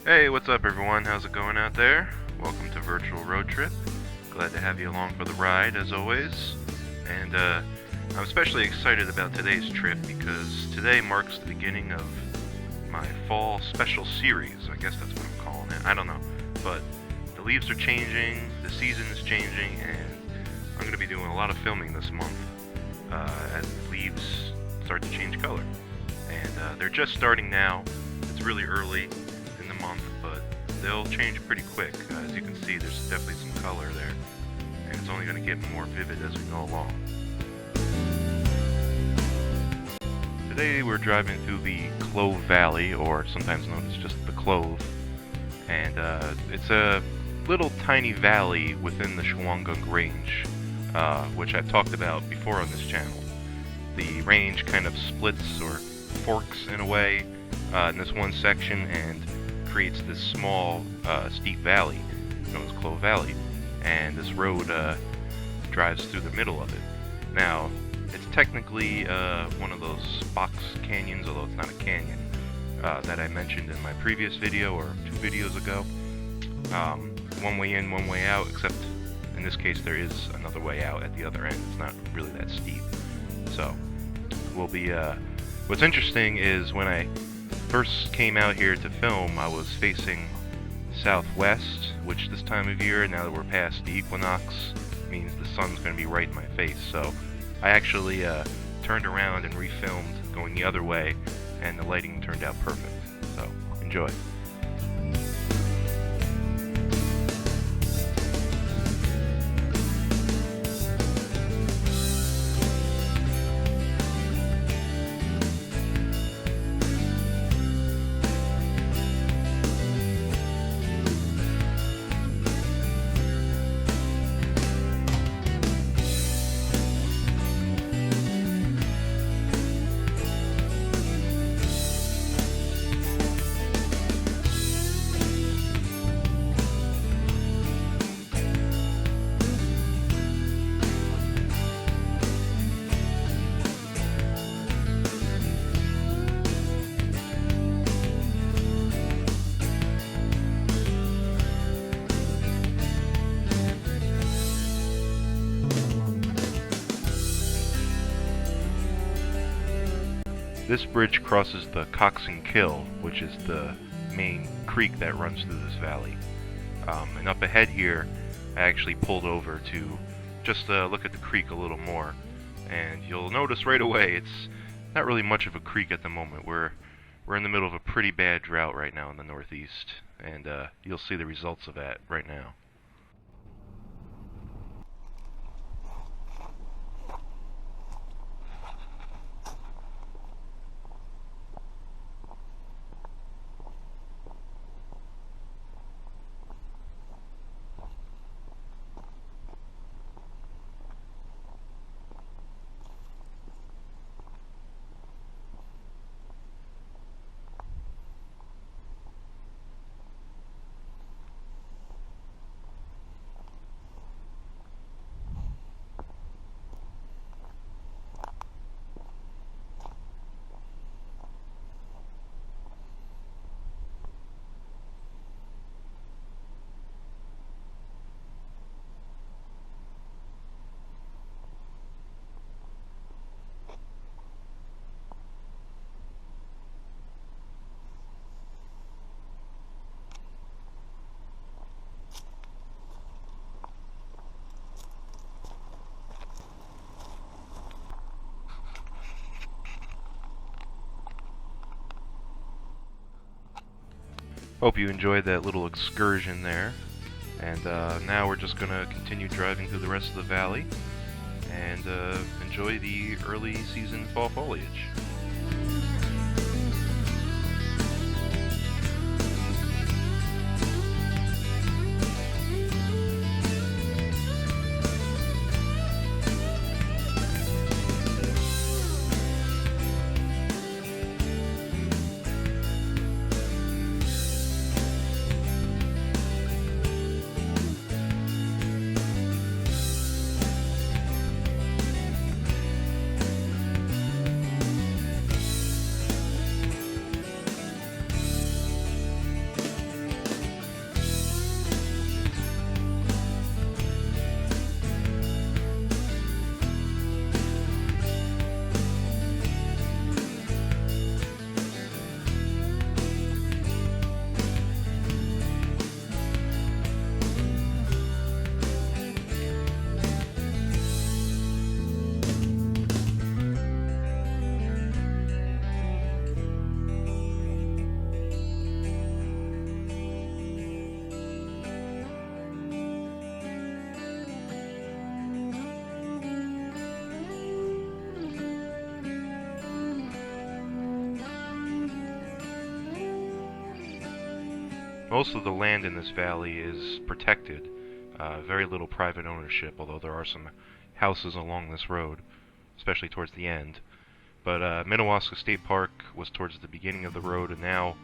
Hey, what's up everyone? How's it going out there? Welcome to Virtual Road Trip. Glad to have you along for the ride as always. And I'm especially excited about today's trip because today marks the beginning of my fall special series. I guess that's what I'm calling it. I don't know. But the leaves are changing, the season is changing, and I'm going to be doing a lot of filming this month as the leaves start to change color. And they're just starting now. It's really early in the month, but they'll change pretty quick. As you can see, there's definitely some color there, and it's only going to get more vivid as we go along. Today we're driving through the Clove Valley, or sometimes known as just the Clove, and it's a little tiny valley within the Mohonk Range, which I've talked about before on this channel. The range kind of splits or forks in a way in this one section and creates this small steep valley known as Clove Valley, and this road drives through the middle of it. Now, it's technically one of those box canyons, although it's not a canyon, that I mentioned in my previous video or 2 videos ago. One way in, one way out, except in this case there is another way out at the other end. It's not really that steep. So, we'll be, what's interesting is when I first came out here to film, I was facing southwest, which this time of year, now that we're past the equinox, means the sun's going to be right in my face. So I actually turned around and refilmed going the other way, and the lighting turned out perfect. So enjoy. This bridge crosses the Coxon Kill, which is the main creek that runs through this valley. And up ahead here, I actually pulled over to just look at the creek a little more. And you'll notice right away, it's not really much of a creek at the moment. We're in the middle of a pretty bad drought right now in the northeast, and you'll see the results of that right now. Hope you enjoyed that little excursion there. And now we're just going to continue driving through the rest of the valley and enjoy the early season fall foliage. Most of the land in this valley is protected, very little private ownership, although there are some houses along this road, especially towards the end. But Minnewaska State Park was towards the beginning of the road, and now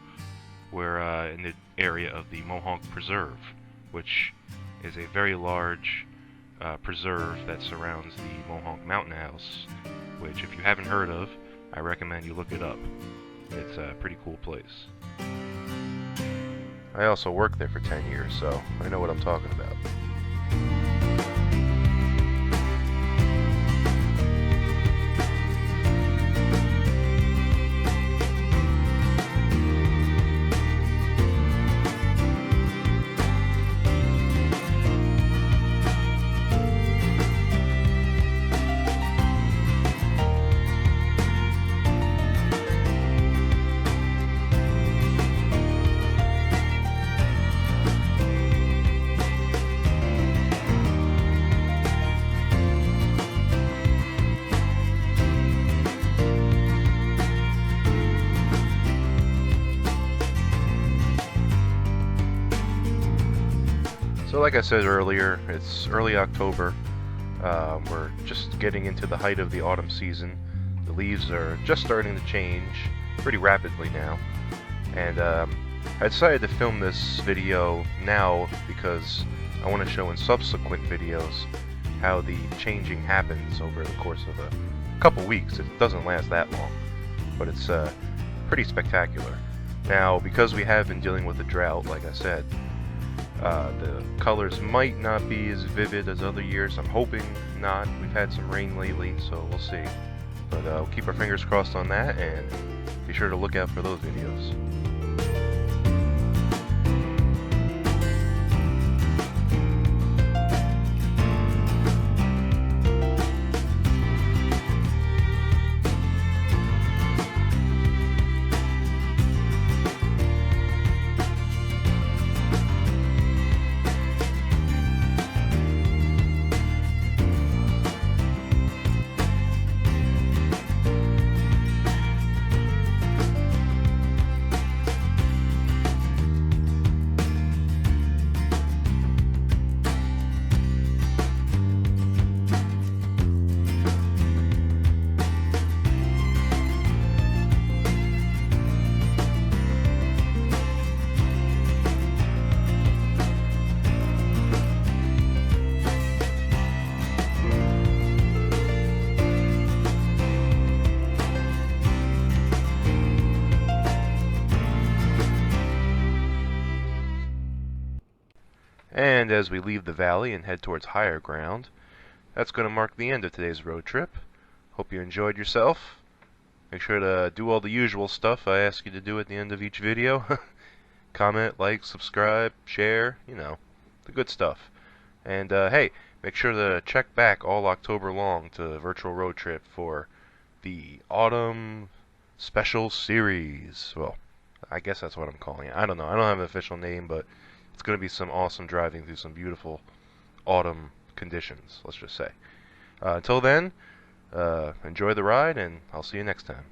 we're in the area of the Mohonk Preserve, which is a very large preserve that surrounds the Mohonk Mountain House, which if you haven't heard of, I recommend you look it up. It's a pretty cool place. I also worked there for 10 years, so I know what I'm talking about. So like I said earlier, it's early October. We're just getting into the height of the autumn season. The leaves are just starting to change pretty rapidly now. And I decided to film this video now because I want to show in subsequent videos how the changing happens over the course of a couple weeks. It doesn't last that long, but it's pretty spectacular. Now, because we have been dealing with a drought, like I said, the colors might not be as vivid as other years. I'm hoping not. We've had some rain lately, so we'll see. But we'll keep our fingers crossed on that, and be sure to look out for those videos. And as we leave the valley and head towards higher ground, that's going to mark the end of today's road trip. Hope you enjoyed yourself. Make sure to do all the usual stuff I ask you to do at the end of each video. Comment, like, subscribe, share, you know, the good stuff. And hey, make sure to check back all October long to Virtual Road Trip for the Autumn Special Series. Well, I guess that's what I'm calling it. I don't know. I don't have an official name, but it's going to be some awesome driving through some beautiful autumn conditions, let's just say. Until then, enjoy the ride, and I'll see you next time.